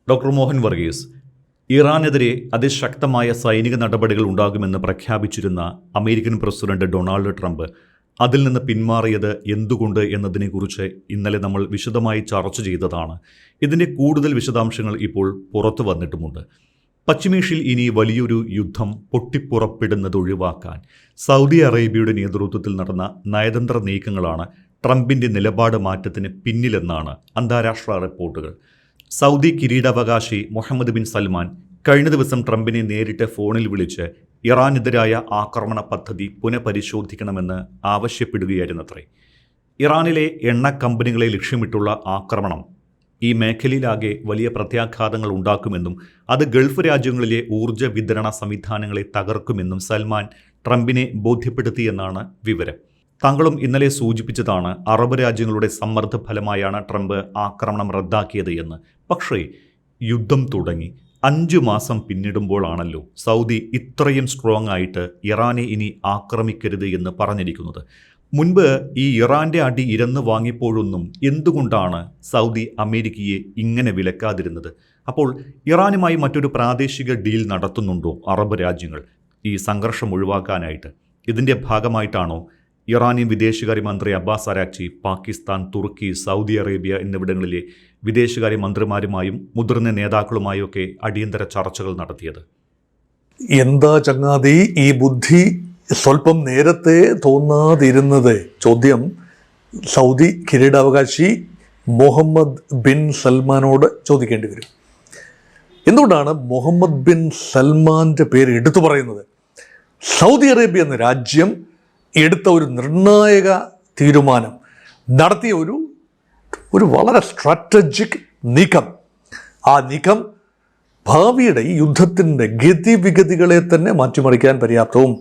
Doctor Mohan Varghese, ഇറാനെതിരെ അതിശക്തമായ സൈനിക നടപടികൾ ഉണ്ടാകുമെന്ന് പ്രഖ്യാപിച്ചിരുന്ന അമേരിക്കൻ പ്രസിഡന്റ് ഡൊണാൾഡ് ട്രംപ് അതിൽ നിന്ന് പിന്മാറിയത് എന്തുകൊണ്ട് എന്നതിനെക്കുറിച്ച് ഇന്നലെ നമ്മൾ വിശദമായി ചർച്ച ചെയ്തതാണ്. ഇതിൻ്റെ കൂടുതൽ വിശദാംശങ്ങൾ ഇപ്പോൾ പുറത്തു വന്നിട്ടുമുണ്ട്. പശ്ചിമേഷ്യയിൽ ഇനി വലിയൊരു യുദ്ധം പൊട്ടിപ്പുറപ്പെടുന്നത് ഒഴിവാക്കാൻ സൗദി അറേബ്യയുടെ നേതൃത്വത്തിൽ നടന്ന നയതന്ത്ര നീക്കങ്ങളാണ് ട്രംപിൻ്റെ നിലപാട് മാറ്റത്തിന് പിന്നിലെന്നാണ് അന്താരാഷ്ട്ര റിപ്പോർട്ടുകൾ. സൗദി കിരീടാവകാശി മുഹമ്മദ് ബിൻ സൽമാൻ കഴിഞ്ഞ ദിവസം ട്രംപിനെ നേരിട്ട് ഫോണിൽ വിളിച്ച് ഇറാനെതിരായ ആക്രമണ പദ്ധതി പുനഃപരിശോധിക്കണമെന്ന് ആവശ്യപ്പെടുകയായിരുന്നത്രേ. ഇറാനിലെ എണ്ണ കമ്പനികളെ ലക്ഷ്യമിട്ടുള്ള ആക്രമണം ഈ മേഖലയിലാകെ വലിയ പ്രത്യാഘാതങ്ങൾ ഉണ്ടാക്കുമെന്നും അത് ഗൾഫ് രാജ്യങ്ങളിലെ ഊർജ്ജ വിതരണ സംവിധാനങ്ങളെ തകർക്കുമെന്നും സൽമാൻ ട്രംപിനെ ബോധ്യപ്പെടുത്തിയെന്നാണ് വിവരം. താങ്കളും ഇന്നലെ സൂചിപ്പിച്ചതാണ് അറബ് രാജ്യങ്ങളുടെ സമ്മർദ്ദ ഫലമായാണ് ട്രംപ് ആക്രമണം റദ്ദാക്കിയത് എന്ന്. പക്ഷേ യുദ്ധം തുടങ്ങി 5 മാസം പിന്നിടുമ്പോഴാണല്ലോ സൗദി ഇത്രയും സ്ട്രോങ് ആയിട്ട് ഇറാനെ ഇനി ആക്രമിക്കരുത് എന്ന് പറഞ്ഞിരിക്കുന്നത്. മുൻപ് ഈ ഇറാൻ്റെ അടി ഇരന്ന് വാങ്ങിയപ്പോഴൊന്നും എന്തുകൊണ്ടാണ് സൗദി അമേരിക്കയെ ഇങ്ങനെ വിലക്കാതിരുന്നത്? അപ്പോൾ ഇറാനുമായി മറ്റൊരു പ്രാദേശിക ഡീൽ നടത്തുന്നുണ്ടോ അറബ് രാജ്യങ്ങൾ ഈ സംഘർഷം ഒഴിവാക്കാനായിട്ട്? ഇതിൻ്റെ ഭാഗമായിട്ടാണോ ഇറാനിയൻ വിദേശകാര്യമന്ത്രി അബ്ബാസ് അരാക്ചി പാകിസ്ഥാൻ, തുർക്കി, സൗദി അറേബ്യ എന്നിവിടങ്ങളിലെ വിദേശകാര്യ മന്ത്രിമാരുമായും മുതിർന്ന നേതാക്കളുമായും ഒക്കെ അടിയന്തര ചർച്ചകൾ നടത്തിയത്? എന്താ ചങ്ങാതി ഈ ബുദ്ധി സ്വല്പം നേരത്തെ തോന്നാതിരുന്നത്? ചോദ്യം സൗദി കിരീടാവകാശി മുഹമ്മദ് ബിൻ സൽമാനോട് ചോദിക്കേണ്ടി വരും. എന്തുകൊണ്ടാണ് മുഹമ്മദ് ബിൻ സൽമാൻ്റെ പേര് എടുത്തു പറയുന്നത്? സൗദി അറേബ്യ എന്ന രാജ്യം എടുത്ത ഒരു നിർണായക തീരുമാനം, നടത്തിയ ഒരു വളരെ സ്ട്രാറ്റജിക് നീക്കം. ആ നീക്കം ഭാവിയുടെ ഈ യുദ്ധത്തിൻ്റെ ഗതിവിഗതികളെ തന്നെ മാറ്റിമറിക്കാൻ പര്യാപ്തവും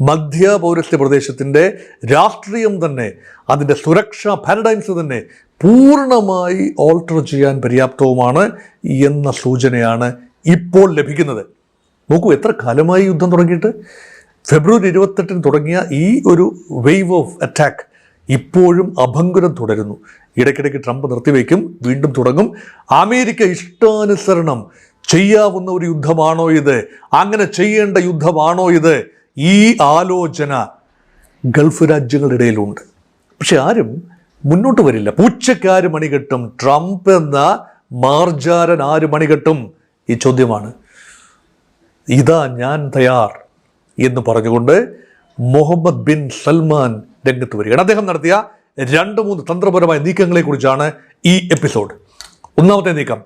മധ്യ പൗരസ്ത്യ പ്രദേശത്തിൻ്റെ രാഷ്ട്രീയം തന്നെ, അതിൻ്റെ സുരക്ഷാ പാരഡൈംസ് തന്നെ പൂർണ്ണമായി ഓൾട്ടർ ചെയ്യാൻ പര്യാപ്തവുമാണ് എന്ന സൂചനയാണ് ഇപ്പോൾ ലഭിക്കുന്നത്. നോക്കൂ, എത്ര കാലമായി യുദ്ധം തുടങ്ങിയിട്ട്? ഫെബ്രുവരി 28 തുടങ്ങിയ ഈ ഒരു വേവ് ഓഫ് അറ്റാക്ക് ഇപ്പോഴും അഭംഗുരം തുടരുന്നു. ഇടയ്ക്കിടയ്ക്ക് ട്രംപ് നിർത്തിവെക്കും, വീണ്ടും തുടങ്ങും. അമേരിക്ക ഇഷ്ടാനുസരണം ചെയ്യാവുന്ന ഒരു യുദ്ധമാണോ ഇത്? അങ്ങനെ ചെയ്യേണ്ട യുദ്ധമാണോ ഇത്? ഈ ആലോചന ഗൾഫ് രാജ്യങ്ങളുടെ ഇടയിലുണ്ട്. പക്ഷെ ആരും മുന്നോട്ട് വരില്ല. പൂച്ചക്കാര് മണികെട്ടും, ട്രംപ് എന്ന മാർജാരൻ ആര് മണികെട്ടും? ഈ ചോദ്യമാണ്. ഇതാ ഞാൻ തയ്യാർ എന്ന് പറഞ്ഞുകൊണ്ട് മുഹമ്മദ് ബിൻ സൽമാൻ രംഗത്ത് വരികയാണ്. അദ്ദേഹം നടത്തിയ 2-3 തന്ത്രപരമായ നീക്കങ്ങളെക്കുറിച്ചാണ് ഈ എപ്പിസോഡ്. ഒന്നാമത്തെ നീക്കം,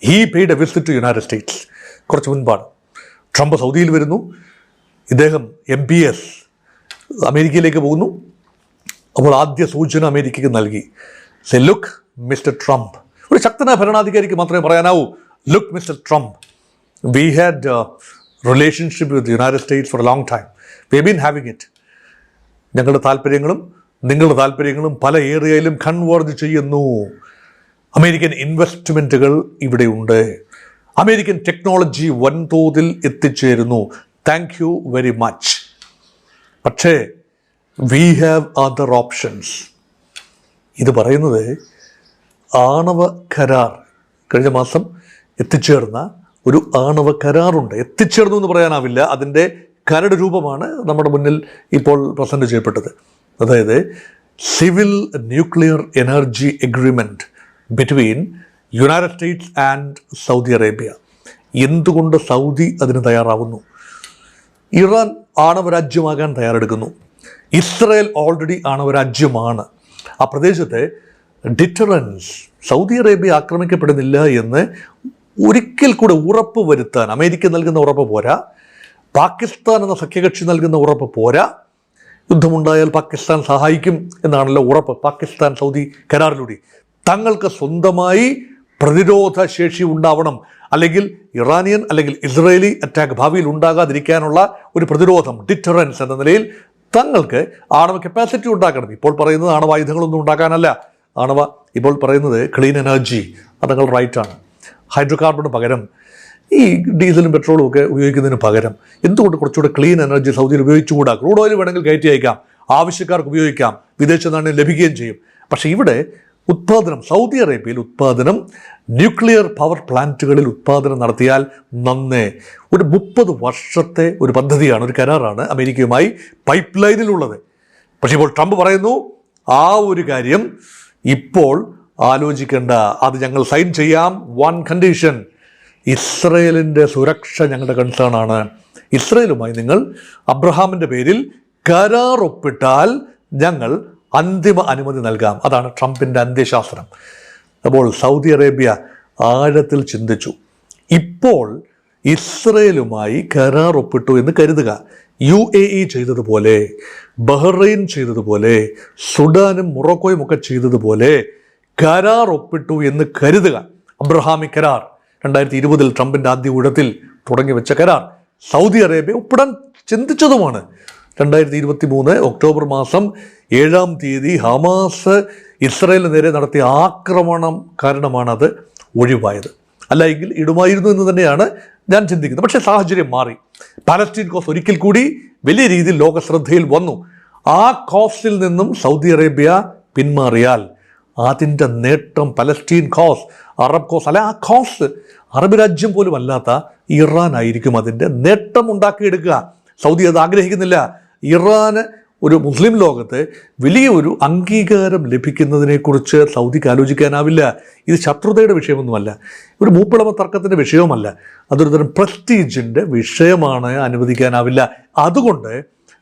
he paid a visit to United States. കുറച്ച് മുൻപാണ് ട്രംപ് സൗദിയിൽ വരുന്നു. ഇദ്ദേഹം MBS അമേരിക്കയിലേക്ക് പോകുന്നു. അപ്പോൾ ആദ്യ സൂചന അമേരിക്കയ്ക്ക് നൽകി. സെ ലുക്ക് മിസ്റ്റർ ട്രംപ്. ഒരു ശക്തനായ ഭരണാധികാരിക്ക് മാത്രമേ പറയാനാവൂ, look Mister Trump, we had relationship with United States for a long time, we have been having it. ഞങ്ങളുടെ താല്പര്യങ്ങളും നിങ്ങളുടെ താല്പര്യങ്ങളും പല ഏരിയയിലും കൺവേർജ് ചെയ്യുന്നു. അമേരിക്കൻ ഇൻവെസ്റ്റ്മെൻറ്റുകൾ ഇവിടെയുണ്ട്. അമേരിക്കൻ ടെക്നോളജി വൻതോതിൽ എത്തിച്ചേരുന്നു. Thank you very much. പക്ഷേ വി ഹാവ് അതർ ഓപ്ഷൻസ്. ഇത് പറയുന്നത് ആണവ കരാർ, കഴിഞ്ഞ മാസം എത്തിച്ചേർന്ന ഒരു ആണവ കരാറുണ്ട്. എത്തിച്ചേർന്നു എന്ന് പറയാനാവില്ല, അതിൻ്റെ കരട് രൂപമാണ് നമ്മുടെ മുന്നിൽ ഇപ്പോൾ പ്രസൻറ്റ് ചെയ്യപ്പെട്ടത്. അതായത് civil nuclear energy agreement between United States and Saudi Arabia. എന്തുകൊണ്ട് സൗദി അതിന് തയ്യാറാവുന്നു? ഇറാൻ ആണവരാജ്യമാകാൻ തയ്യാറെടുക്കുന്നു. ഇസ്രയേൽ ഓൾറെഡി ആണവരാജ്യമാണ്. ആ പ്രദേശത്തെ ഡിറ്ററൻസ്, സൗദി അറേബ്യ ആക്രമിക്കപ്പെടുന്നില്ല എന്ന് ഒരിക്കൽ കൂടെ ഉറപ്പ് വരുത്താൻ അമേരിക്ക നൽകുന്ന ഉറപ്പ് പോരാ, പാകിസ്ഥാൻ എന്ന സഖ്യകക്ഷി നൽകുന്ന ഉറപ്പ് പോരാ. യുദ്ധമുണ്ടായാൽ പാകിസ്ഥാൻ സഹായിക്കും എന്നാണല്ലോ ഉറപ്പ് പാകിസ്ഥാൻ സൗദി കരാറിലൂടെ. തങ്ങൾക്ക് സ്വന്തമായി പ്രതിരോധ ശേഷി ഉണ്ടാവണം, അല്ലെങ്കിൽ ഇറാനിയൻ അല്ലെങ്കിൽ ഇസ്രയേലി അറ്റാക്ക് ഭാവിയിൽ ഉണ്ടാകാതിരിക്കാനുള്ള ഒരു പ്രതിരോധം, ഡിറ്ററൻസ് എന്ന നിലയിൽ തങ്ങൾക്ക് ആണവ കപ്പാസിറ്റി ഉണ്ടാക്കണം. ഇപ്പോൾ പറയുന്നത് ആണവായുധങ്ങളൊന്നും ഉണ്ടാക്കാനല്ല, ഇപ്പോൾ പറയുന്നത് ക്ലീൻ എനർജി. അത് നിങ്ങൾ റൈറ്റാണ്. ഹൈഡ്രോ കാർബണിന് പകരം ഈ ഡീസലും പെട്രോളും ഒക്കെ ഉപയോഗിക്കുന്നതിന് പകരം എന്തുകൊണ്ട് കുറച്ചുകൂടെ ക്ലീൻ എനർജി സൗദിയിൽ ഉപയോഗിച്ചുകൂടാ? ക്രൂഡ് ഓയിൽ വേണമെങ്കിൽ കയറ്റി അയക്കാം, ആവശ്യക്കാർക്ക് ഉപയോഗിക്കാം, വിദേശ നാണ്യം ലഭിക്കുകയും ചെയ്യും. പക്ഷേ ഇവിടെ ഉത്പാദനം, സൗദി അറേബ്യയിൽ ഉത്പാദനം ന്യൂക്ലിയർ പവർ പ്ലാന്റുകളിൽ ഉത്പാദനം നടത്തിയാൽ നന്നേ. ഒരു 30 വർഷത്തെ ഒരു പദ്ധതിയാണ്, ഒരു കരാറാണ് അമേരിക്കയുമായി പൈപ്പ് ലൈനിലുള്ളത്. പക്ഷേ ഇപ്പോൾ ട്രംപ് പറയുന്നു ആ ഒരു കാര്യം ഇപ്പോൾ ആലോചിക്കേണ്ട, അത് ഞങ്ങൾ സൈൻ ചെയ്യാം, വൺ കണ്ടീഷൻ, ഇസ്രയേലിൻ്റെ സുരക്ഷ ഞങ്ങളുടെ കൺസേൺ ആണ്. ഇസ്രയേലുമായി നിങ്ങൾ അബ്രഹാമിൻ്റെ പേരിൽ കരാർ ഒപ്പിട്ടാൽ ഞങ്ങൾ അന്തിമ അനുമതി നൽകാം. അതാണ് ട്രംപിൻ്റെ അന്ത്യശാസനം. അപ്പോൾ സൗദി അറേബ്യ ആഴത്തിൽ ചിന്തിച്ചു. ഇപ്പോൾ ഇസ്രയേലുമായി കരാർ ഒപ്പിട്ടു എന്ന് കരുതുക, UAE ചെയ്തതുപോലെ, ബഹ്റൈൻ ചെയ്തതുപോലെ, സുഡാനും മൊറോക്കോയും ഒക്കെ ചെയ്തതുപോലെ കരാർ ഒപ്പിട്ടു എന്ന് കരുതുക. അബ്രഹാമിക് കരാർ 2020 ട്രംപിൻ്റെ ആദ്യ ഊഴത്തിൽ തുടങ്ങി വെച്ച കരാർ സൗദി അറേബ്യ ഒപ്പിടാൻ ചിന്തിച്ചതുമാണ്. 2023 ഒക്ടോബർ മാസം 7-ാം തീയതി ഹമാസ് ഇസ്രയേലിന് നേരെ നടത്തിയ ആക്രമണം കാരണമാണ് അത് ഒഴിവായത്. അല്ല എങ്കിൽ ഇടുമായിരുന്നു എന്ന് തന്നെയാണ് ഞാൻ ചിന്തിക്കുന്നത്. പക്ഷേ സാഹചര്യം മാറി. പാലസ്തീൻ കോസ് ഒരിക്കൽ കൂടി വലിയ രീതിയിൽ ലോക ശ്രദ്ധയിൽ വന്നു. ആ കോസിൽ നിന്നും സൗദി അറേബ്യ പിന്മാറിയാൽ അതിൻ്റെ നേട്ടം പലസ്തീൻ കോസ്, അറബ് കോസ്, അല്ല ആ കോസ് അറബ് രാജ്യം പോലും അല്ലാത്ത ഇറാൻ ആയിരിക്കും അതിൻ്റെ നേട്ടം ഉണ്ടാക്കിയെടുക്കുക. സൗദി അത് ആഗ്രഹിക്കുന്നില്ല. ഇറാന് ഒരു മുസ്ലിം ലോകത്ത് വലിയൊരു അംഗീകാരം ലഭിക്കുന്നതിനെക്കുറിച്ച് സൗദിക്ക് ആലോചിക്കാനാവില്ല. ഇത് ശത്രുതയുടെ വിഷയമൊന്നുമല്ല, ഒരു മൂപ്പിളമ തർക്കത്തിൻ്റെ വിഷയവുമല്ല, അതൊരു തരം പ്രസ്റ്റീജിൻ്റെ വിഷയമാണ്, അനുവദിക്കാനാവില്ല. അതുകൊണ്ട്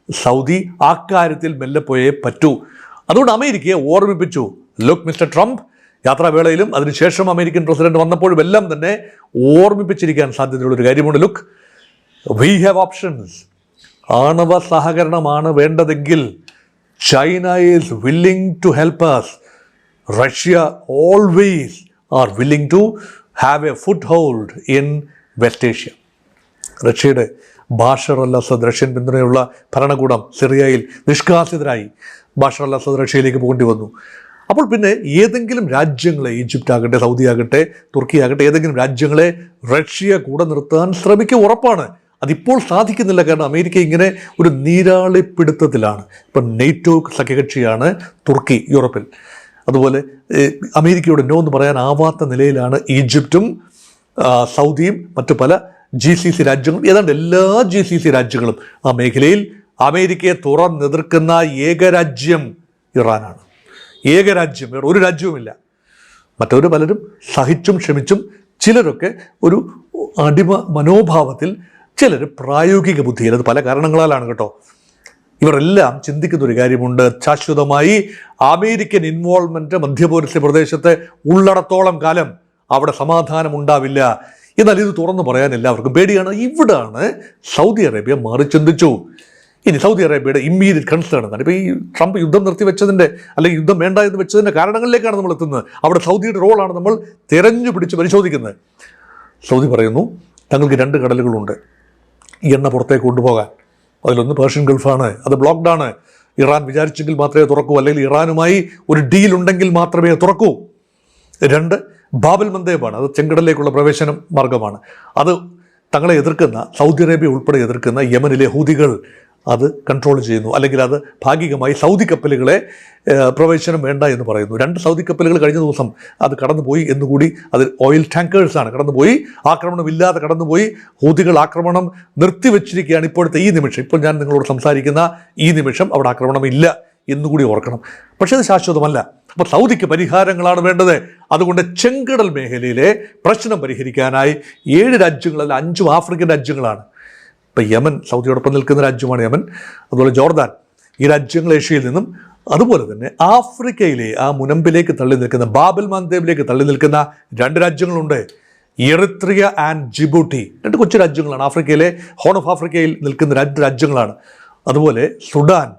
സൗദി ആ കാര്യത്തിൽ മെല്ലെ പോയേ പറ്റൂ. അതുകൊണ്ട് അമേരിക്കയെ ഓർമ്മിപ്പിച്ചു, ലുക്ക് മിസ്റ്റർ ട്രംപ്, യാത്രാവേളയിലും അതിനുശേഷം അമേരിക്കൻ പ്രസിഡന്റ് വന്നപ്പോഴും എല്ലാം തന്നെ ഓർമ്മിപ്പിച്ചിരിക്കാൻ സാധ്യതയുള്ളൊരു കാര്യമുണ്ട്. Look, we have options. ആണവ സഹകരണമാണ് വേണ്ടതെങ്കിൽ China is willing to help us. Russia always are willing to have a foothold in West Asia. റഷ്യയുടെ ബാഷർ അൽ അസദ്, റഷ്യൻ പിന്തുണയുള്ള ഭരണകൂടം സിറിയയിൽ നിഷ്കാസിതരായി. ബാഷർ അൽ അസദ് റഷ്യയിലേക്ക് പോകേണ്ടി വന്നു. അപ്പോൾ പിന്നെ ഏതെങ്കിലും രാജ്യങ്ങളെ, ഈജിപ്റ്റ് ആകട്ടെ, സൗദി ആകട്ടെ, തുർക്കി ആകട്ടെ, ഏതെങ്കിലും രാജ്യങ്ങളെ റഷ്യ കൂടെ നിർത്താൻ ശ്രമിക്കുക ഉറപ്പാണ്. അതിപ്പോൾ സാധിക്കുന്നില്ല. കാരണം അമേരിക്ക ഇങ്ങനെ ഒരു നീരാളിപ്പിടുത്തത്തിലാണ്. ഇപ്പം നെയ്റ്റോ സഖ്യകക്ഷിയാണ് തുർക്കി യൂറോപ്പിൽ. അതുപോലെ അമേരിക്കയോട് നോ എന്ന് പറയാനാവാത്ത നിലയിലാണ് ഈജിപ്തും സൗദിയും മറ്റു പല GCC രാജ്യങ്ങളും. ഏതാണ്ട് എല്ലാ GCC രാജ്യങ്ങളും ആ മേഖലയിൽ അമേരിക്കയെ തുറന്നെതിർക്കുന്ന ഏകരാജ്യം ഇറാനാണ്. ഏകരാജ്യം, വേറെ ഒരു രാജ്യവുമില്ല. മറ്റവർ പലരും സഹിച്ചും ക്ഷമിച്ചും, ചിലരൊക്കെ ഒരു അടിമ മനോഭാവത്തിൽ, ചിലർ പ്രായോഗിക ബുദ്ധിയിൽ. അത് പല കാരണങ്ങളാലാണ് കേട്ടോ. ഇവരെല്ലാം ചിന്തിക്കുന്ന ഒരു കാര്യമുണ്ട്, ശാശ്വതമായി അമേരിക്കൻ ഇൻവോൾവ്മെൻറ്റ് മധ്യപൗരസ്ത്യ പ്രദേശത്ത് ഉള്ളിടത്തോളം കാലം അവിടെ സമാധാനം ഉണ്ടാവില്ല. എന്നാൽ ഇത് തുറന്നു പറയാൻ എല്ലാവർക്കും പേടിയാണ്. ഇവിടാണ് സൗദി അറേബ്യ മാറി ചിന്തിച്ചു. ഇനി സൗദി അറേബ്യയുടെ ഇമ്മീഡിയറ്റ് കൺസേൺ എന്നാണ്. ഇപ്പോൾ ഈ ട്രംപ് യുദ്ധം നിർത്തിവെച്ചതിൻ്റെ, അല്ലെങ്കിൽ യുദ്ധം വേണ്ട എന്ന് വെച്ചതിൻ്റെ കാരണങ്ങളിലേക്കാണ് നമ്മൾ എത്തുന്നത്. അവിടെ സൗദിയുടെ റോളാണ് നമ്മൾ തിരഞ്ഞു പിടിച്ച് പരിശോധിക്കുന്നത്. സൗദി പറയുന്നു, തങ്ങൾക്ക് 2 കടലുകളുണ്ട് ഈ എണ്ണ പുറത്തേക്ക് കൊണ്ടുപോകാൻ. അതിലൊന്ന് പേർഷ്യൻ ഗൾഫാണ്, അത് ബ്ലോക്ക്ഡാണ്. ഇറാൻ വിചാരിച്ചെങ്കിൽ മാത്രമേ തുറക്കൂ, അല്ലെങ്കിൽ ഇറാനുമായി ഒരു ഡീൽ ഉണ്ടെങ്കിൽ മാത്രമേ തുറക്കൂ. 2 ബാബൽ മന്ദേബാണ്, അത് ചെങ്കടലിലേക്കുള്ള പ്രവേശന മാർഗമാണ്. അത് തങ്ങളെ എതിർക്കുന്ന, സൗദി അറേബ്യ ഉൾപ്പെടെ എതിർക്കുന്ന യമനിലെ ഹൂതികൾ അത് കൺട്രോൾ ചെയ്യുന്നു. അല്ലെങ്കിൽ അത് ഭാഗികമായി സൗദി കപ്പലുകളെ പ്രവേശനം വേണ്ട എന്ന് പറയുന്നു. 2 സൗദി കപ്പലുകൾ കഴിഞ്ഞ ദിവസം അത് കടന്നുപോയി എന്നുകൂടി, അത് ഓയിൽ ടാങ്കേഴ്സാണ് കടന്നുപോയി, ആക്രമണമില്ലാതെ കടന്നുപോയി. ഹൂതികൾ ആക്രമണം നിർത്തിവെച്ചിരിക്കുകയാണ് ഇപ്പോഴത്തെ ഈ നിമിഷം. ഇപ്പോൾ ഞാൻ നിങ്ങളോട് സംസാരിക്കുന്ന ഈ നിമിഷം അവിടെ ആക്രമണമില്ല എന്നുകൂടി ഓർക്കണം. പക്ഷേ അത് ശാശ്വതമല്ല. അപ്പോൾ സൗദിക്ക് പരിഹാരങ്ങളാണ് വേണ്ടത്. അതുകൊണ്ട് ചെങ്കടൽ മേഖലയിലെ പ്രശ്നം പരിഹരിക്കാനായി 7 രാജ്യങ്ങളല്ല, 5 ആഫ്രിക്കൻ രാജ്യങ്ങളാണ്. ഇപ്പം യമൻ സൗദിയോടൊപ്പം നിൽക്കുന്ന രാജ്യമാണ് യമൻ, അതുപോലെ ജോർദാൻ. ഈ രാജ്യങ്ങൾ ഏഷ്യയിൽ നിന്നും, അതുപോലെ തന്നെ ആഫ്രിക്കയിലെ ആ മുനമ്പിലേക്ക് തള്ളി നിൽക്കുന്ന, ബാബൽ മന്ദേബിലേക്ക് തള്ളി നിൽക്കുന്ന 2 രാജ്യങ്ങളുണ്ട്, എറിത്രിയ ആൻഡ് ജിബൂട്ടി. 2 കൊച്ചു രാജ്യങ്ങളാണ്. ആഫ്രിക്കയിലെ, ഹോൺ ഓഫ് ആഫ്രിക്കയിൽ നിൽക്കുന്ന 2 രാജ്യങ്ങളാണ്. അതുപോലെ സുഡാൻ,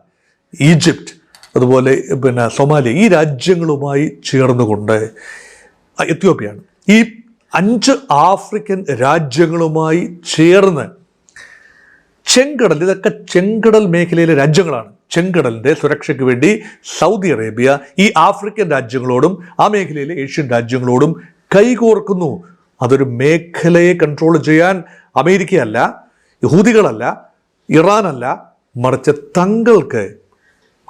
ഈജിപ്റ്റ്, അതുപോലെ പിന്നെ സൊമാലിയ. ഈ രാജ്യങ്ങളുമായി ചേർന്നുകൊണ്ട് എത്യോപ്യയാണ്. ഈ 5 ആഫ്രിക്കൻ രാജ്യങ്ങളുമായി ചേർന്ന് ചെങ്കടൽ, ഇതൊക്കെ ചെങ്കടൽ മേഖലയിലെ രാജ്യങ്ങളാണ്. ചെങ്കടലിൻ്റെ സുരക്ഷയ്ക്ക് വേണ്ടി സൗദി അറേബ്യ ഈ ആഫ്രിക്കൻ രാജ്യങ്ങളോടും ആ മേഖലയിലെ ഏഷ്യൻ രാജ്യങ്ങളോടും കൈകോർക്കുന്നു. അതൊരു മേഖലയെ കൺട്രോൾ ചെയ്യാൻ അമേരിക്കയല്ല, യഹൂദികളല്ല, ഇറാനല്ല, മറിച്ച് തങ്ങൾക്ക്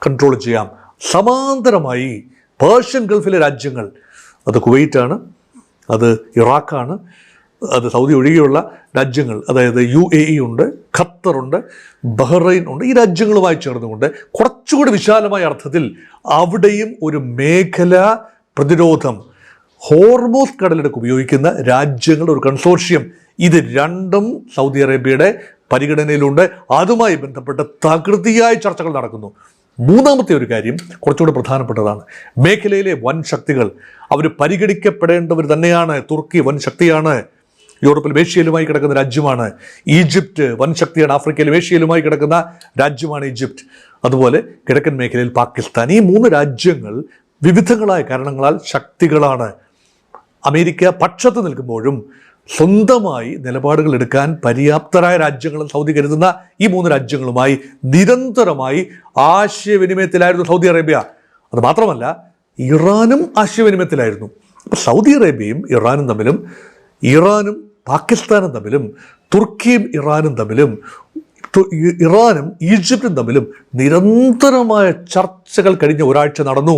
കൺട്രോൾ ചെയ്യാം. സമാന്തരമായി പേർഷ്യൻ ഗൾഫിലെ രാജ്യങ്ങൾ, അത് കുവൈറ്റാണ്, അത് ഇറാഖാണ്, അത് സൗദി ഒഴികെയുള്ള രാജ്യങ്ങൾ, അതായത് UAE ഉണ്ട്, ഖത്തറുണ്ട്, ബഹ്റൈൻ ഉണ്ട്. ഈ രാജ്യങ്ങളുമായി ചേർന്നുകൊണ്ട് കുറച്ചുകൂടി വിശാലമായ അർത്ഥത്തിൽ അവിടെയും ഒരു മേഖലാ പ്രതിരോധം, ഹോർമോസ് കടലിടുക്ക് ഉപയോഗിക്കുന്ന രാജ്യങ്ങളുടെ ഒരു കൺസോർഷ്യം, ഇത് രണ്ടും സൗദി അറേബ്യയുടെ പരിഗണനയിലുണ്ട്. അതുമായി ബന്ധപ്പെട്ട് തകൃതിയായ ചർച്ചകൾ നടക്കുന്നു. മൂന്നാമത്തെ ഒരു കാര്യം കുറച്ചുകൂടി പ്രധാനപ്പെട്ടതാണ്. മേഖലയിലെ വൻ ശക്തികൾ അവർ പരിഗണിക്കപ്പെടേണ്ടവർ തന്നെയാണ്. തുർക്കി വൻ ശക്തിയാണ്, യൂറോപ്പിലും ഏഷ്യയിലുമായി കിടക്കുന്ന രാജ്യമാണ്. ഈജിപ്റ്റ് വൻ ശക്തിയാണ്, ആഫ്രിക്കയിലും ഏഷ്യയിലുമായി കിടക്കുന്ന രാജ്യമാണ് ഈജിപ്റ്റ്. അതുപോലെ കിഴക്കൻ മേഖലയിൽ പാകിസ്ഥാൻ. ഈ 3 രാജ്യങ്ങൾ വിവിധങ്ങളായ കാരണങ്ങളാൽ ശക്തികളാണ്. അമേരിക്ക പക്ഷത്ത് നിൽക്കുമ്പോഴും സ്വന്തമായി നിലപാടുകൾ എടുക്കാൻ പര്യാപ്തരായ രാജ്യങ്ങളും സൗദി കരുതുന്ന ഈ 3 രാജ്യങ്ങളുമായി നിരന്തരമായി ആശയവിനിമയത്തിലായിരുന്നു സൗദി അറേബ്യ. അത് മാത്രമല്ല, ഇറാനും ആശയവിനിമയത്തിലായിരുന്നു. സൗദി അറേബ്യയും ഇറാനും തമ്മിലും, ഇറാനും പാകിസ്ഥാനും തമ്മിലും, തുർക്കിയും ഇറാനും തമ്മിലും, ഇറാനും ഈജിപ്തും തമ്മിലും നിരന്തരമായ ചർച്ചകൾ കഴിഞ്ഞ ഒരാഴ്ച നടന്നു.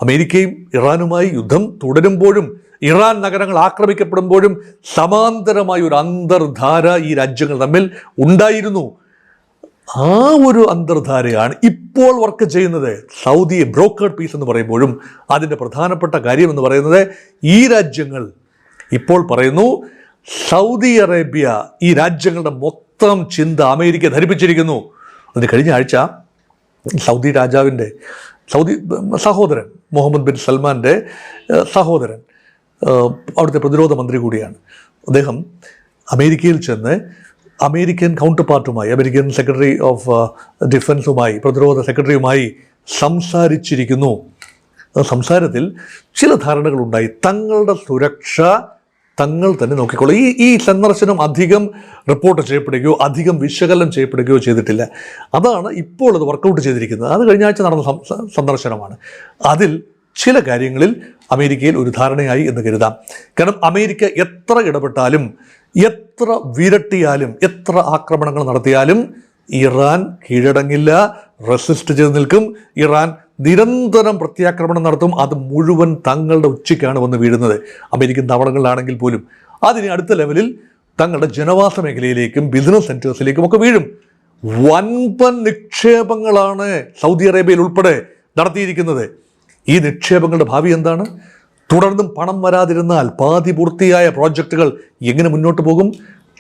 അമേരിക്കയും ഇറാനുമായി യുദ്ധം തുടരുമ്പോഴും, ഇറാൻ നഗരങ്ങൾ ആക്രമിക്കപ്പെടുമ്പോഴും സമാന്തരമായ ഒരു അന്തർധാര ഈ രാജ്യങ്ങൾ തമ്മിൽ ഉണ്ടായിരുന്നു. ആ ഒരു അന്തർധാരയാണ് ഇപ്പോൾ വർക്ക് ചെയ്യുന്നത്. സൗദിയെ ബ്രോക്കേർഡ് പീസ് എന്ന് പറയുമ്പോഴും അതിൻ്റെ പ്രധാനപ്പെട്ട കാര്യം എന്ന് പറയുന്നത്, ഈ രാജ്യങ്ങൾ ഇപ്പോൾ പറയുന്നു സൗദി അറേബ്യ ഈ രാജ്യങ്ങളുടെ മൊത്തം ചിന്ത അമേരിക്ക ധരിപ്പിച്ചിരിക്കുന്നു. അതിന് കഴിഞ്ഞ ആഴ്ച സൗദി രാജാവിൻ്റെ സഹോദരൻ, മുഹമ്മദ് ബിൻ സൽമാൻ്റെ സഹോദരൻ, അവിടുത്തെ പ്രതിരോധ മന്ത്രി കൂടിയാണ് അദ്ദേഹം, അമേരിക്കയിൽ ചെന്ന് അമേരിക്കൻ കൗണ്ടർ പാർട്ടുമായി, അമേരിക്കൻ സെക്രട്ടറി ഓഫ് ഡിഫൻസുമായി, പ്രതിരോധ സെക്രട്ടറിയുമായി സംസാരിച്ചിരിക്കുന്നു. സംസാരത്തിൽ ചില ധാരണകളുണ്ടായി. തങ്ങളുടെ സുരക്ഷ തങ്ങൾ തന്നെ നോക്കിക്കോളും. ഈ സന്ദർശനം അധികം റിപ്പോർട്ട് ചെയ്യപ്പെടുകയോ അധികം വിശകലനം ചെയ്യപ്പെടുകയോ ചെയ്തിട്ടില്ല. അതാണ് ഇപ്പോൾ അത് വർക്കൗട്ട് ചെയ്തിരിക്കുന്നത്. അത് കഴിഞ്ഞ ആഴ്ച നടന്ന സന്ദർശനമാണ്. അതിൽ ചില കാര്യങ്ങളിൽ അമേരിക്കയിൽ ഒരു ധാരണയായി എന്ന് കരുതാം. കാരണം അമേരിക്ക എത്ര ഇടപെട്ടാലും, എത്ര വിരട്ടിയാലും, എത്ര ആക്രമണങ്ങൾ നടത്തിയാലും ഇറാൻ കീഴടങ്ങില്ല, റെസിസ്റ്റ് ചെയ്ത് നിൽക്കും. ഇറാൻ നിരന്തരം പ്രത്യാക്രമണം നടത്തും. അത് മുഴുവൻ തങ്ങളുടെ ഉച്ചയ്ക്കാണ് വന്ന് വീഴുന്നത്, അമേരിക്കൻ താവളങ്ങളിലാണെങ്കിൽ പോലും. അതിന് അടുത്ത ലെവലിൽ തങ്ങളുടെ ജനവാസ മേഖലയിലേക്കും ബിസിനസ് സെൻറ്റേഴ്സിലേക്കും ഒക്കെ വീഴും. വൻപൻ നിക്ഷേപങ്ങളാണ് സൗദി അറേബ്യയിൽ ഉൾപ്പെടെ നടത്തിയിരിക്കുന്നത്. ഈ നിക്ഷേപങ്ങളുടെ ഭാവി എന്താണ്? തുടർന്നും പണം വരാതിരുന്നാൽ പാതി പൂർത്തിയായ പ്രോജക്റ്റുകൾ എങ്ങനെ മുന്നോട്ട് പോകും?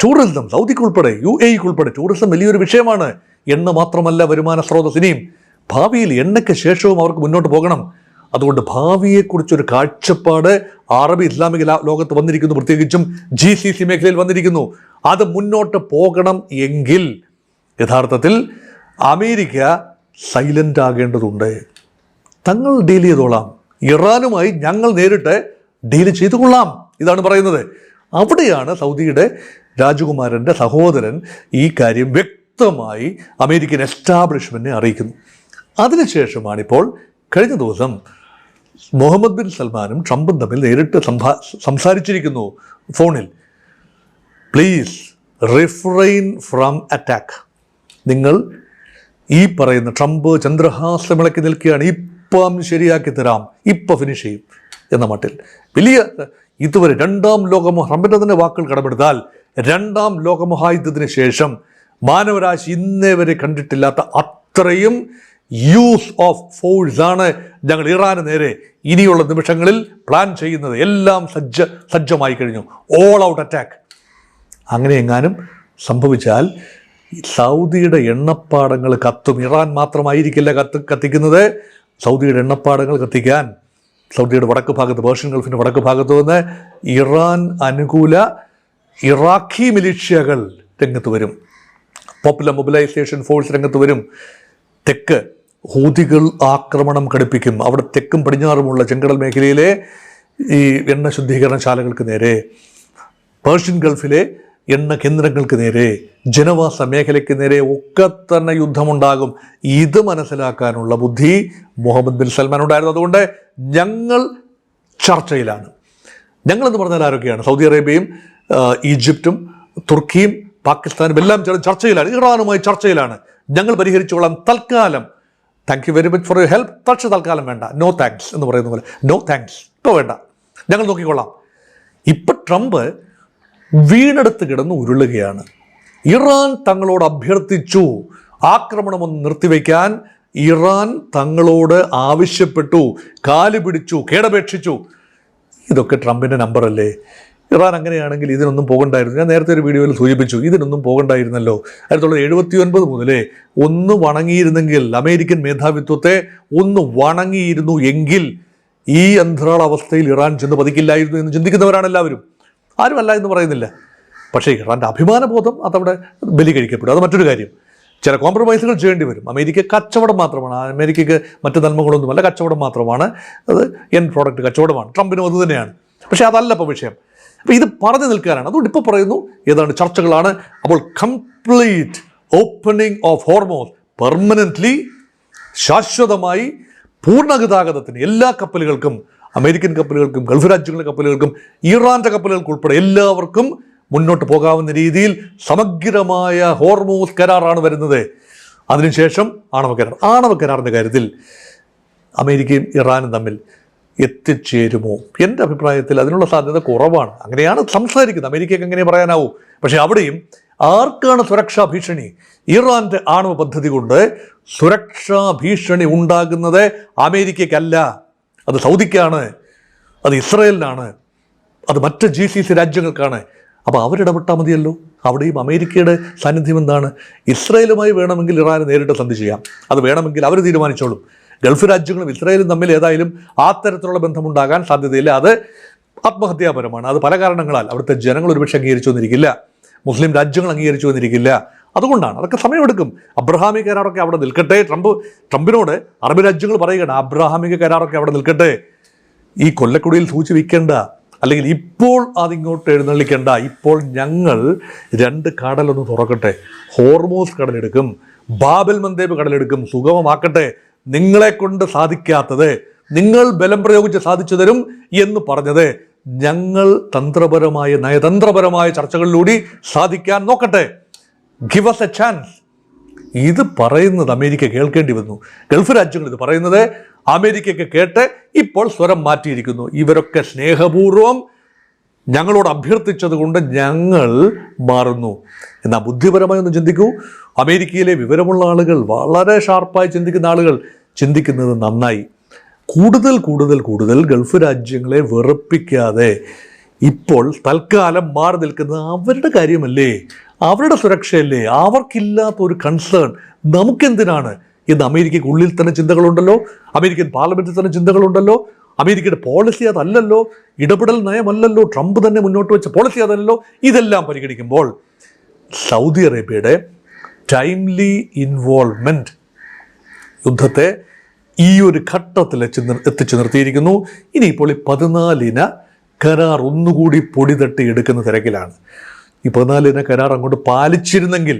ടൂറിസം, സൗദിക്ക് ഉൾപ്പെടെ UAE ഉൾപ്പെടെ ടൂറിസം വലിയൊരു വിഷയമാണ്. എണ്ണ മാത്രമല്ല വരുമാന സ്രോതസ്സിനെയും. ഭാവിയിൽ എണ്ണയ്ക്ക് ശേഷവും അവർക്ക് മുന്നോട്ട് പോകണം. അതുകൊണ്ട് ഭാവിയെക്കുറിച്ചൊരു കാഴ്ചപ്പാട് അറബ് ഇസ്ലാമിക ലോകത്ത് വന്നിരിക്കുന്നു, പ്രത്യേകിച്ചും GCC മേഖലയിൽ വന്നിരിക്കുന്നു. അത് മുന്നോട്ട് പോകണം എങ്കിൽ യഥാർത്ഥത്തിൽ അമേരിക്ക സൈലൻ്റ് ആകേണ്ടതുണ്ട്. തങ്ങൾ ഡീൽ ചെയ്തോളാം, ഇറാനുമായി ഞങ്ങൾ നേരിട്ട് ഡീൽ ചെയ്തു കൊള്ളാം, ഇതാണ് പറയുന്നത്. അവിടെയാണ് സൗദിയുടെ രാജകുമാരൻ്റെ സഹോദരൻ ഈ കാര്യം വ്യക്തമായി അമേരിക്കൻ എസ്റ്റാബ്ലിഷ്മെൻറ്റിനെ അറിയിക്കുന്നു. അതിനുശേഷമാണിപ്പോൾ കഴിഞ്ഞ ദിവസം മുഹമ്മദ് ബിൻ സൽമാനും ട്രംപും തമ്മിൽ നേരിട്ട് സംസാരിച്ചിരിക്കുന്നു ഫോണിൽ. Please refrain from attack. നിങ്ങൾ ഈ പറയുന്ന ട്രംപ് ചന്ദ്രഹാസമിളക്കി നിൽക്കുകയാണ്, ഇപ്പം ശരിയാക്കി തരാം, ഇപ്പം ഫിനിഷ് ചെയ്യും എന്ന മട്ടിൽ വലിയ ഇതുവരെ ട്രംപിൻ്റെ തന്നെ വാക്കുകൾ കടമെടുത്താൽ 2ാം ലോകമഹായുദ്ധത്തിന് ശേഷം മാനവരാശി ഇന്നേ വരെ കണ്ടിട്ടില്ലാത്ത അത്രയും യൂസ് ഓഫ് ഫോഴ്സ് ആണ് ഞങ്ങൾ ഇറാന് നേരെ ഇനിയുള്ള നിമിഷങ്ങളിൽ പ്ലാൻ ചെയ്യുന്നത്. എല്ലാം സജ്ജമായി കഴിഞ്ഞു, ഓൾ ഔട്ട് അറ്റാക്ക്. അങ്ങനെ എങ്ങാനും സംഭവിച്ചാൽ സൗദിയുടെ എണ്ണപ്പാടങ്ങൾ കത്തും. ഇറാൻ മാത്രമായിരിക്കില്ല കത്തിക്കുന്നത്. സൗദിയുടെ എണ്ണപ്പാടങ്ങൾ കത്തിക്കാൻ സൗദിയുടെ വടക്ക് ഭാഗത്ത്, പേർഷ്യൻ ഗൾഫിൻ്റെ വടക്ക് ഭാഗത്ത് നിന്ന് ഇറാൻ അനുകൂല ഇറാഖി മിലിഷ്യകൾ രംഗത്ത് വരും. പോപ്പുലർ മൊബിലൈസേഷൻ ഫോഴ്സ് രംഗത്ത് വരും. തെക്ക് ഹൂതികൾ ആക്രമണം ഘടിപ്പിക്കും. അവിടെ തെക്കും പടിഞ്ഞാറുമുള്ള ചെങ്കടൽ മേഖലയിലെ ഈ എണ്ണ ശുദ്ധീകരണശാലകൾക്ക് നേരെ, പേർഷ്യൻ ഗൾഫിലെ എണ്ണ കേന്ദ്രങ്ങൾക്ക് നേരെ, ജനവാസ മേഖലയ്ക്ക് നേരെ ഒക്കെ തന്നെ യുദ്ധമുണ്ടാകും. ഇത് മനസ്സിലാക്കാനുള്ള ബുദ്ധി മുഹമ്മദ് ബിൻ സൽമാൻ ഉണ്ടായിരുന്നു. അതുകൊണ്ട് ഞങ്ങൾ ചർച്ചയിലാണ്. ഞങ്ങളെന്ന് പറഞ്ഞാൽ ആരൊക്കെയാണ്? സൗദി അറേബ്യയും ഈജിപ്തും തുർക്കിയും പാകിസ്ഥാനും എല്ലാം ചർച്ചയിലാണ്, ഇറാനുമായി ചർച്ചയിലാണ്. ഞങ്ങൾ പരിഹരിച്ചോളാം തൽക്കാലം. Thank you very much for your help. പക്ഷേ തൽക്കാലം വേണ്ട, നോ താങ്ക്സ് എന്ന് പറയുന്ന പോലെ, നോ താങ്ക്സ്, ഇപ്പോൾ വേണ്ട, ഞങ്ങൾ നോക്കിക്കൊള്ളാം. ഇപ്പം ട്രംപ് വീണെടുത്ത് കിടന്ന് ഉരുളുകയാണ്. ഇറാൻ തങ്ങളോട് അഭ്യർത്ഥിച്ചു ആക്രമണമൊന്ന് നിർത്തിവെക്കാൻ. ഇറാൻ തങ്ങളോട് ആവശ്യപ്പെട്ടു, കാല് പിടിച്ചു, കേടപേക്ഷിച്ചു. ഇതൊക്കെ ട്രംപിൻ്റെ നമ്പറല്ലേ? ഇറാൻ അങ്ങനെയാണെങ്കിൽ ഇതിനൊന്നും പോകണ്ടായിരുന്നു. ഞാൻ നേരത്തെ ഒരു വീഡിയോയിൽ സൂചിപ്പിച്ചു, ഇതിനൊന്നും പോകണ്ടായിരുന്നല്ലോ. 1979 മുതലേ ഒന്ന് വണങ്ങിയിരുന്നെങ്കിൽ, അമേരിക്കൻ മേധാവിത്വത്തെ ഒന്ന് വണങ്ങിയിരുന്നു എങ്കിൽ ഈ അന്തരാളാവസ്ഥയിൽ ഇറാൻ ചെന്ന് പതിക്കില്ലായിരുന്നു എന്ന് ചിന്തിക്കുന്നവരാണ് എല്ലാവരും. ആരുമല്ല എന്ന് പറയുന്നില്ല. പക്ഷേ ഇറാൻ്റെ അഭിമാനബോധം അതവിടെ ബലി കഴിക്കപ്പെടും. അത് മറ്റൊരു കാര്യം. ചില കോംപ്രമൈസുകൾ ചെയ്യേണ്ടി വരും. അമേരിക്ക കച്ചവടം മാത്രമാണ്, അമേരിക്കയ്ക്ക് മറ്റ് നന്മകളൊന്നുമല്ല, കച്ചവടം മാത്രമാണ്. അത് എൻഡ് പ്രോഡക്റ്റ് കച്ചവടമാണ്. ട്രംപിനും അത് തന്നെയാണ്. പക്ഷേ അതല്ല ഇപ്പോൾ വിഷയം. അപ്പോൾ ഇത് പറഞ്ഞു നിൽക്കാനാണ്. അതുകൊണ്ട് ഇപ്പോൾ പറയുന്നു ഏതാണ്ട് ചർച്ചകളാണ്. അപ്പോൾ complete opening of Hormuz permanently, ശാശ്വതമായി പൂർണ്ണ ഗതാഗതത്തിന് എല്ലാ കപ്പലുകൾക്കും, അമേരിക്കൻ കപ്പലുകൾക്കും ഗൾഫ് രാജ്യങ്ങളിലെ കപ്പലുകൾക്കും ഇറാൻ്റെ കപ്പലുകൾക്ക് ഉൾപ്പെടെ എല്ലാവർക്കും മുന്നോട്ട് പോകാവുന്ന രീതിയിൽ സമഗ്രമായ ഹോർമോസ് കരാറാണ് വരുന്നത്. അതിനുശേഷം ആണവ കരാറിൻ്റെ കാര്യത്തിൽ അമേരിക്കയും ഇറാനും തമ്മിൽ എത്തിച്ചേരുമോ? എൻ്റെ അഭിപ്രായത്തിൽ അതിനുള്ള സാധ്യത കുറവാണ്. അങ്ങനെയാണ് സംസാരിക്കുന്നത്. അമേരിക്കയ്ക്ക് എങ്ങനെ പറയാനാവും? പക്ഷേ അവിടെയും ആർക്കാണ് സുരക്ഷാ ഭീഷണി? ഇറാൻ്റെ ആണവ പദ്ധതി കൊണ്ട് സുരക്ഷാ ഭീഷണി ഉണ്ടാകുന്നത് അമേരിക്കയ്ക്കല്ല, അത് സൗദിക്കാണ്, അത് ഇസ്രയേലിനാണ്, അത് മറ്റ് GCC രാജ്യങ്ങൾക്കാണ്. അപ്പോൾ അവരിടപെട്ടാൽ മതിയല്ലോ. അവിടെയും അമേരിക്കയുടെ സാന്നിധ്യം എന്താണ്? ഇസ്രയേലുമായി വേണമെങ്കിൽ ഇറാന് നേരിട്ട് സന്ധി ചെയ്യാം. അത് വേണമെങ്കിൽ അവർ തീരുമാനിച്ചോളും. ഗൾഫ് രാജ്യങ്ങളും ഇസ്രയേലും തമ്മിൽ ഏതായാലും ആ തരത്തിലുള്ള ബന്ധമുണ്ടാകാൻ സാധ്യതയില്ല. അത് ആത്മഹത്യാപരമാണ്. അത് പല കാരണങ്ങളാൽ അവിടുത്തെ ജനങ്ങൾ ഒരുപക്ഷെ അംഗീകരിച്ചു വന്നിരിക്കില്ല, മുസ്ലിം രാജ്യങ്ങൾ അംഗീകരിച്ചു വന്നിരിക്കില്ല. അതുകൊണ്ടാണ്. അതൊക്കെ സമയമെടുക്കും. അബ്രഹാമിക കരാറൊക്കെ അവിടെ നിൽക്കട്ടെ. ട്രംപിനോട് അറബ് രാജ്യങ്ങൾ പറയുകയാണ്, അബ്രഹാമിക കരാറൊക്കെ അവിടെ നിൽക്കട്ടെ. ഈ കൊല്ലക്കുടിയിൽ സൂചി വയ്ക്കേണ്ട, അല്ലെങ്കിൽ ഇപ്പോൾ അതിങ്ങോട്ട് എഴുന്നള്ളിക്കേണ്ട. ഇപ്പോൾ ഞങ്ങൾ 2 കടലൊന്ന് തുറക്കട്ടെ, ഹോർമോസ് കടലെടുക്കും, ബാബൽ മന്ദേബ് കടലെടുക്കും, സുഗമമാക്കട്ടെ. നിങ്ങളെ കൊണ്ട് സാധിക്കാത്തത് നിങ്ങൾ ബലം പ്രയോഗിച്ച് സാധിച്ചു തരും എന്ന് പറഞ്ഞത് ഞങ്ങൾ തന്ത്രപരമായ നയതന്ത്രപരമായ ചർച്ചകളിലൂടെ സാധിക്കാൻ നോക്കട്ടെ. Give us A chance. ഇത് പറയുന്നത് അമേരിക്ക കേൾക്കേണ്ടി വന്നു. ഗൾഫ് രാജ്യങ്ങൾ ഇത് പറയുന്നത് അമേരിക്കയ്ക്ക് കേട്ട് ഇപ്പോൾ സ്വരം മാറ്റിയിരിക്കുന്നു. ഇവരൊക്കെ സ്നേഹപൂർവ്വം ഞങ്ങളോട് അഭ്യർത്ഥിച്ചത് കൊണ്ട് ഞങ്ങൾ മാറുന്നു. എന്നാൽ ബുദ്ധിപരമായി ഒന്ന് ചിന്തിക്കൂ. അമേരിക്കയിലെ വിവരമുള്ള ആളുകൾ, വളരെ ഷാർപ്പായി ചിന്തിക്കുന്ന ആളുകൾ ചിന്തിക്കുന്നത് നന്നായി. കൂടുതൽ ഗൾഫ് രാജ്യങ്ങളെ വെറുപ്പിക്കാതെ ഇപ്പോൾ തൽക്കാലം മാറി നിൽക്കുന്നത് അവരുടെ കാര്യമല്ലേ, അവരുടെ സുരക്ഷയല്ലേ, അവർക്കില്ലാത്ത ഒരു കൺസേൺ നമുക്കെന്തിനാണ് എന്ന് അമേരിക്കയ്ക്ക് ഉള്ളിൽ തന്നെ ചിന്തകളുണ്ടല്ലോ, അമേരിക്കൻ പാർലമെന്റിൽ തന്നെ ചിന്തകളുണ്ടല്ലോ. അമേരിക്കയുടെ പോളിസി അതല്ലല്ലോ, ഇടപെടൽ നയമല്ലല്ലോ, ട്രംപ് തന്നെ മുന്നോട്ട് വെച്ച പോളിസി അതല്ലല്ലോ. ഇതെല്ലാം പരിഗണിക്കുമ്പോൾ സൗദി അറേബ്യയുടെ ടൈംലി ഇൻവോൾവ്മെൻറ്റ് യുദ്ധത്തെ ഈ ഒരു ഘട്ടത്തിൽ എത്തിച്ചു നിർത്തിയിരിക്കുന്നു. ഇനിയിപ്പോൾ ഈ 14 കരാർ ഒന്നുകൂടി പൊടി തട്ടി എടുക്കുന്ന തിരക്കിലാണ്. ഈ 14 കരാർ അങ്ങോട്ട് പാലിച്ചിരുന്നെങ്കിൽ,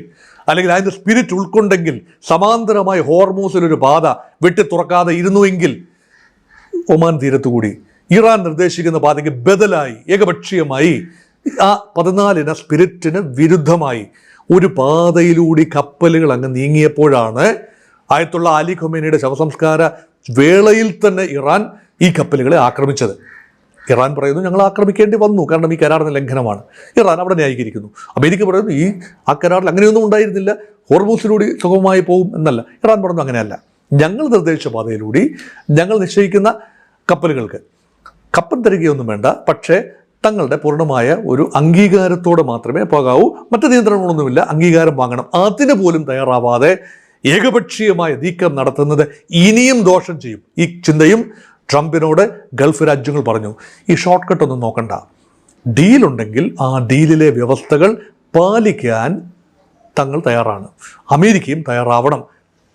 അല്ലെങ്കിൽ അതിൻ്റെ സ്പിരിറ്റ് ഉൾക്കൊണ്ടെങ്കിൽ, സമാന്തരമായി ഹോർമൂസിലൊരു പാത വെട്ടി തുറക്കാതെ ഇരുന്നുവെങ്കിൽ, ഒമാൻ തീരത്തുകൂടി ഇറാൻ നിർദ്ദേശിക്കുന്ന പാതയ്ക്ക് ബദലായി ഏകപക്ഷീയമായി ആ 14 സ്പിരിറ്റിന് വിരുദ്ധമായി ഒരു പാതയിലൂടി കപ്പലുകൾ അങ്ങ് നീങ്ങിയപ്പോഴാണ് ആയത്തുള്ള അലി ഖൊമേനിയുടെ ശവസംസ്കാര വേളയിൽ തന്നെ ഇറാൻ ഈ കപ്പലുകളെ ആക്രമിച്ചത്. ഇറാൻ പറയുന്നു ഞങ്ങൾ ആക്രമിക്കേണ്ടി വന്നു, കാരണം ഈ കരാറിന് ലംഘനമാണ്. ഇറാൻ അവിടെ ന്യായീകരിക്കുന്നു. അമേരിക്ക പറയുന്നു ആ കരാറിൽ അങ്ങനെയൊന്നും ഉണ്ടായിരുന്നില്ല, ഹോർമൂസിലൂടെ സുഗമമായി പോകും എന്നല്ല. ഇറാൻ പറഞ്ഞു അങ്ങനെയല്ല, ഞങ്ങൾ നിർദ്ദേശിച്ച പാതയിലൂടെ ഞങ്ങൾ നിശ്ചയിക്കുന്ന കപ്പലുകൾക്ക് കപ്പൽ തരികയൊന്നും വേണ്ട, പക്ഷേ തങ്ങളുടെ പൂർണ്ണമായ ഒരു അംഗീകാരത്തോടെ മാത്രമേ പോകാവൂ, മറ്റ് നിയന്ത്രണങ്ങളൊന്നുമില്ല, അംഗീകാരം വാങ്ങണം. അതിന് പോലും തയ്യാറാവാതെ ഏകപക്ഷീയമായ നീക്കം നടത്തുന്നത് ഇനിയും ദോഷം ചെയ്യും. ഈ ചിന്തയും ട്രംപിനോട് ഗൾഫ് രാജ്യങ്ങൾ പറഞ്ഞു. ഈ ഷോർട്ട് കട്ട് ഒന്നും നോക്കണ്ട, ഡീലുണ്ടെങ്കിൽ ആ ഡീലിലെ വ്യവസ്ഥകൾ പാലിക്കാൻ തങ്ങൾ തയ്യാറാണ്, അമേരിക്കയും തയ്യാറാവണം.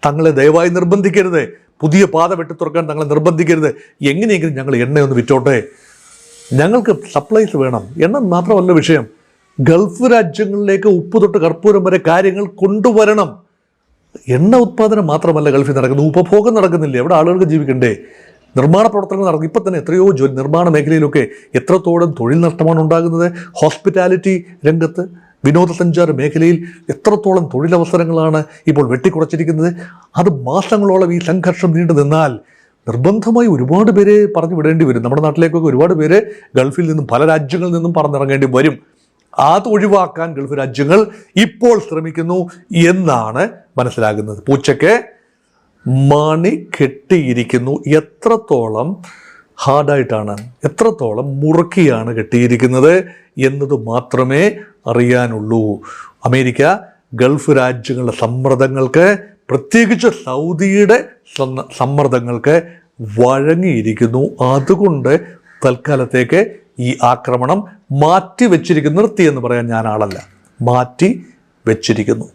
തങ്ങളെ ദയവായി നിർബന്ധിക്കരുത്, പുതിയ പാത വെട്ടിത്തുറക്കാൻ തങ്ങളെ നിർബന്ധിക്കരുത്. എങ്ങനെയെങ്കിലും ഞങ്ങൾ എണ്ണയൊന്ന് വിറ്റോട്ടെ, ഞങ്ങൾക്ക് സപ്ലൈസ് വേണം. എണ്ണ മാത്രമല്ല വിഷയം, ഗൾഫ് രാജ്യങ്ങളിലേക്ക് ഉപ്പ് തൊട്ട് കർപ്പൂരം വരെ കാര്യങ്ങൾ കൊണ്ടുവരണം. എണ്ണ ഉത്പാദനം മാത്രമല്ല ഗൾഫിൽ നടക്കുന്നത്, ഉപഭോഗം നടക്കുന്നില്ലേ, അവിടെ ആളുകൾക്ക് ജീവിക്കണ്ടേ, നിർമ്മാണ പ്രവർത്തനങ്ങൾ നടക്കും. ഇപ്പം തന്നെ എത്രയോ നിർമ്മാണ മേഖലയിലൊക്കെ എത്രത്തോളം തൊഴിൽ നഷ്ടമാണ് ഉണ്ടാകുന്നത്. ഹോസ്പിറ്റാലിറ്റി രംഗത്ത്, വിനോദസഞ്ചാര മേഖലയിൽ എത്രത്തോളം തൊഴിലവസരങ്ങളാണ് ഇപ്പോൾ വെട്ടിക്കുറച്ചിരിക്കുന്നത്. അത് മാസങ്ങളോളം ഈ സംഘർഷം നീണ്ടു നിന്നാൽ നിർബന്ധമായി ഒരുപാട് പേരെ പറഞ്ഞു വിടേണ്ടി വരും. നമ്മുടെ നാട്ടിലേക്കൊക്കെ ഒരുപാട് പേര് ഗൾഫിൽ നിന്നും പല രാജ്യങ്ങളിൽ നിന്നും പറന്നിറങ്ങേണ്ടി വരും. അത് ഒഴിവാക്കാൻ ഗൾഫ് രാജ്യങ്ങൾ ഇപ്പോൾ ശ്രമിക്കുന്നു എന്നാണ് മനസ്സിലാകുന്നത്. പൂച്ചയ്ക്ക് മണി കെട്ടിയിരിക്കുന്നു. എത്രത്തോളം ഹാർഡായിട്ടാണ്, എത്രത്തോളം മുറുക്കിയാണ് കെട്ടിയിരിക്കുന്നത് എന്നത് മാത്രമേ അറിയാനുള്ളൂ. അമേരിക്ക ഗൾഫ് രാജ്യങ്ങളുടെ സമ്മർദ്ദങ്ങൾക്ക്, പ്രത്യേകിച്ച് സൗദിയുടെ സമ്മർദ്ദങ്ങൾക്ക് വഴങ്ങിയിരിക്കുന്നു. അതുകൊണ്ട് തൽക്കാലത്തേക്ക് ഈ ആക്രമണം മാറ്റി വെച്ചിരിക്കുന്നു. നിർത്തി എന്ന് പറയാൻ ഞാൻ ആളല്ല, മാറ്റി വെച്ചിരിക്കുന്നു.